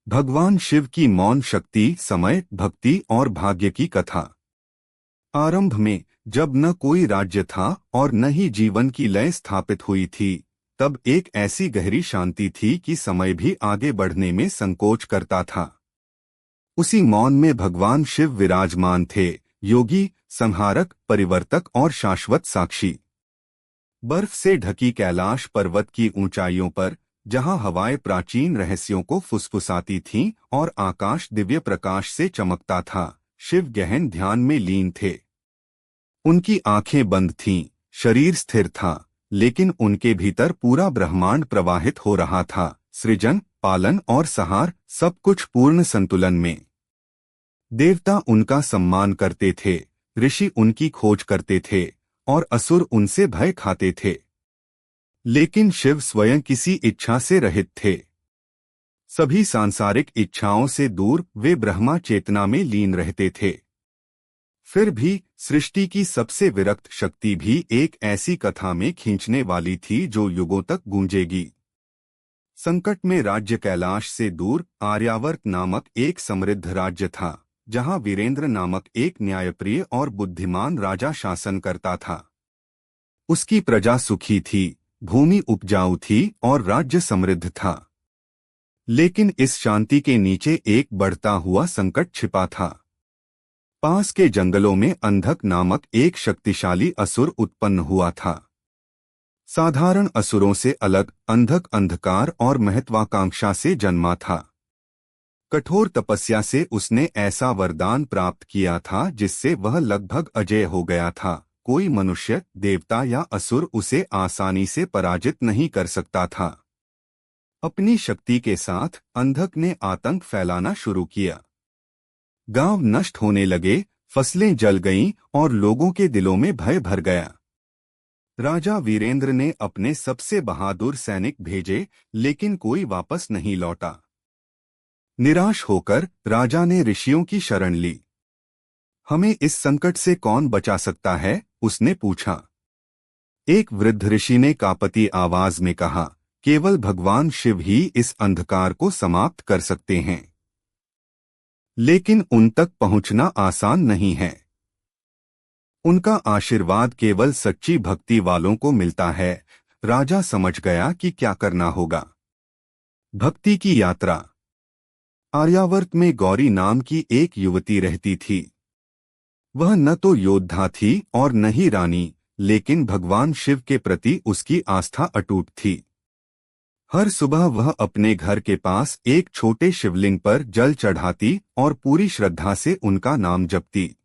भगवान शिव की मौन शक्ति, समय, भक्ति और भाग्य की कथा। आरंभ में जब न कोई राज्य था और न ही जीवन की लय स्थापित हुई थी, तब एक ऐसी गहरी शांति थी कि समय भी आगे बढ़ने में संकोच करता था। उसी मौन में भगवान शिव विराजमान थे, योगी, संहारक, परिवर्तक और शाश्वत साक्षी। बर्फ से ढकी कैलाश पर्वत की ऊंचाइयों पर, जहां हवाएं प्राचीन रहस्यों को फुसफुसाती थीं और आकाश दिव्य प्रकाश से चमकता था, शिव गहन ध्यान में लीन थे। उनकी आंखें बंद थीं, शरीर स्थिर था, लेकिन उनके भीतर पूरा ब्रह्मांड प्रवाहित हो रहा था, सृजन, पालन और संहार, सब कुछ पूर्ण संतुलन में। देवता उनका सम्मान करते थे, ऋषि उनकी खोज करते थे और असुर उनसे भय खाते थे। लेकिन शिव स्वयं किसी इच्छा से रहित थे। सभी सांसारिक इच्छाओं से दूर वे ब्रह्मा चेतना में लीन रहते थे। फिर भी सृष्टि की सबसे विरक्त शक्ति भी एक ऐसी कथा में खींचने वाली थी जो युगों तक गूंजेगी। संकट में राज्य कैलाश से दूर आर्यावर्त नामक एक समृद्ध राज्य था, जहां वीरेंद्र नामक एक न्यायप्रिय और बुद्धिमान राजा शासन करता था। उसकी प्रजा सुखी थी, भूमि उपजाऊ थी और राज्य समृद्ध था। लेकिन इस शांति के नीचे एक बढ़ता हुआ संकट छिपा था। पास के जंगलों में अंधक नामक एक शक्तिशाली असुर उत्पन्न हुआ था। साधारण असुरों से अलग अंधक अंधकार और महत्वाकांक्षा से जन्मा था। कठोर तपस्या से उसने ऐसा वरदान प्राप्त किया था जिससे वह लगभग अजेय हो गया था। कोई मनुष्य, देवता या असुर उसे आसानी से पराजित नहीं कर सकता था। अपनी शक्ति के साथ अंधक ने आतंक फैलाना शुरू किया। गांव नष्ट होने लगे, फसलें जल गईं और लोगों के दिलों में भय भर गया। राजा वीरेंद्र ने अपने सबसे बहादुर सैनिक भेजे, लेकिन कोई वापस नहीं लौटा। निराश होकर राजा ने ऋषियों की शरण ली। हमें इस संकट से कौन बचा सकता है? उसने पूछा। एक वृद्ध ऋषि ने कांपती आवाज में कहा, केवल भगवान शिव ही इस अंधकार को समाप्त कर सकते हैं। लेकिन उन तक पहुंचना आसान नहीं है। उनका आशीर्वाद केवल सच्ची भक्ति वालों को मिलता है। राजा समझ गया कि क्या करना होगा। भक्ति की यात्रा। आर्यावर्त में गौरी नाम की एक युवती रहती थी। वह न तो योद्धा थी और न ही रानी, लेकिन भगवान शिव के प्रति उसकी आस्था अटूट थी। हर सुबह वह अपने घर के पास एक छोटे शिवलिंग पर जल चढ़ाती और पूरी श्रद्धा से उनका नाम जपती।